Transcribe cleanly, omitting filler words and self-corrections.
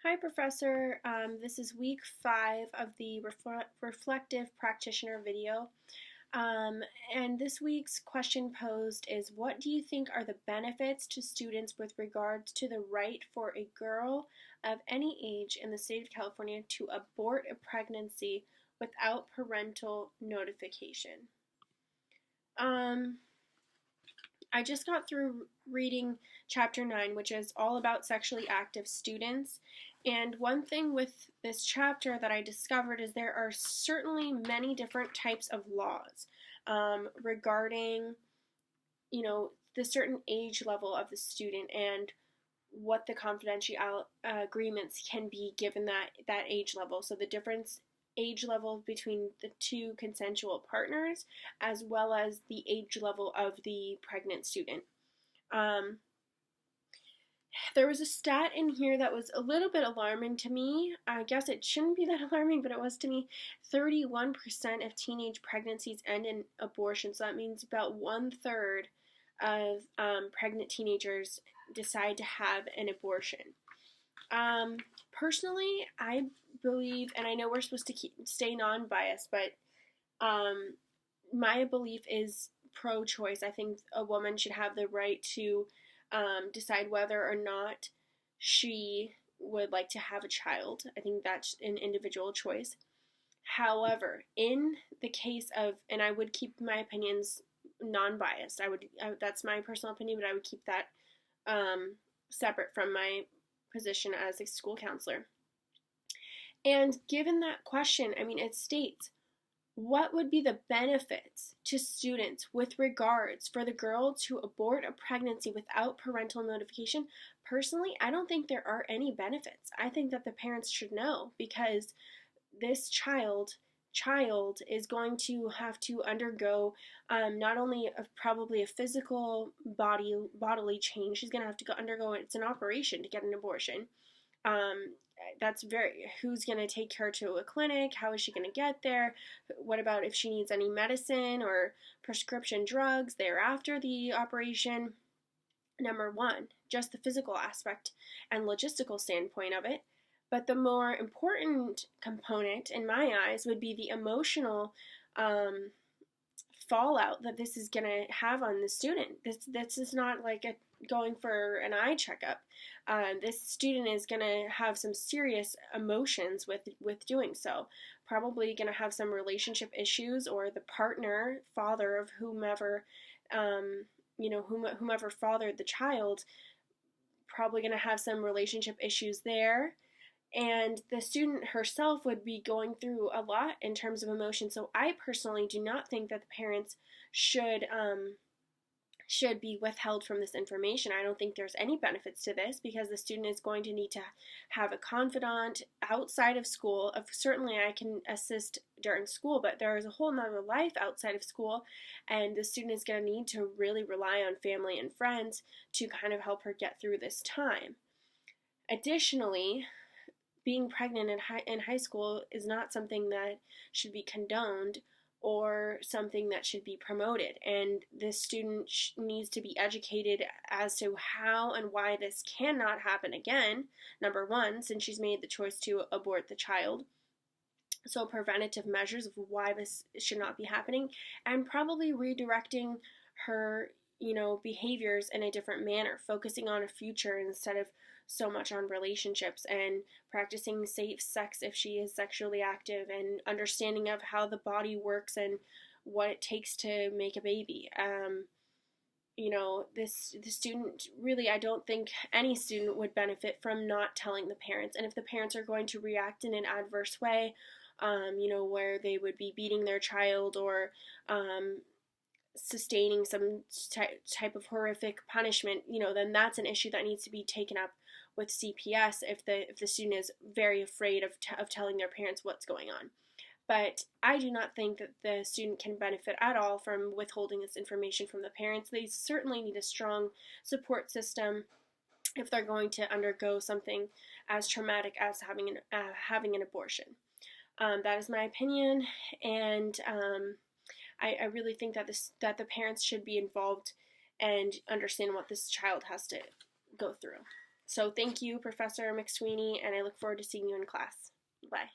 Hi, Professor. This is week 5 of the Reflective Practitioner video. Um, and this week's question posed is, what do you think are the benefits to students with regards to the right for a girl of any age in the state of California to abort a pregnancy without parental notification? Um, I just got through reading chapter 9, which is all about sexually active students. And one thing with this chapter that I discovered is there are certainly many different types of laws regarding, the certain age level of the student and what the confidential agreements can be given that age level. So the difference age level between the two consensual partners, as well as the age level of the pregnant student. Um, there was a stat in here that was a little bit alarming to me. I guess it shouldn't be that alarming, but it was to me. 31% of teenage pregnancies end in abortion, so that means about 1/3 of pregnant teenagers decide to have an abortion. Personally, I believe, and I know we're supposed to stay non-biased, but my belief is pro-choice. I think a woman should have the right to decide whether or not she would like to have a child. I think that's an individual choice. However, in the case of, and I would keep my opinions non-biased. That's my personal opinion, but I would keep that separate from my position as a school counselor. And given that question, I mean, it states, what would be the benefits to students with regards for the girl to abort a pregnancy without parental notification? Personally, I don't think there are any benefits. I think that the parents should know, because this child is going to have to undergo not only probably a physical bodily change. She's going to have to undergo, it's an operation to get an abortion. Who's going to take her to a clinic? How is she going to get there? What about if she needs any medicine or prescription drugs thereafter the operation? Number one, just the physical aspect and logistical standpoint of it. But the more important component, in my eyes, would be the emotional fallout that this is going to have on the student. This is not like going for an eye checkup. This student is going to have some serious emotions with doing so. Probably going to have some relationship issues, or the partner, father of whomever, whomever fathered the child, probably going to have some relationship issues there. And the student herself would be going through a lot in terms of emotion. So I personally do not think that the parents should be withheld from this information. I don't think there's any benefits to this, because the student is going to need to have a confidant outside of school. Certainly I can assist during school, but there is a whole nother life outside of school, and the student is going to need to really rely on family and friends to kind of help her get through this time. Additionally, being pregnant in high school is not something that should be condoned or something that should be promoted. And this student needs to be educated as to how and why this cannot happen again, number one, since she's made the choice to abort the child. So preventative measures of why this should not be happening, and probably redirecting her behaviors in a different manner, focusing on a future instead of so much on relationships, and practicing safe sex if she is sexually active, and understanding of how the body works and what it takes to make a baby. The student, really, I don't think any student would benefit from not telling the parents. And if the parents are going to react in an adverse way, where they would be beating their child or sustaining some type of horrific punishment, then that's an issue that needs to be taken up with CPS if the student is very afraid of telling their parents what's going on. But I do not think that the student can benefit at all from withholding this information from the parents. They certainly need a strong support system if they're going to undergo something as traumatic as having an abortion. That is my opinion, and I really think that the parents should be involved and understand what this child has to go through. So thank you, Professor McSweeney, and I look forward to seeing you in class. Bye.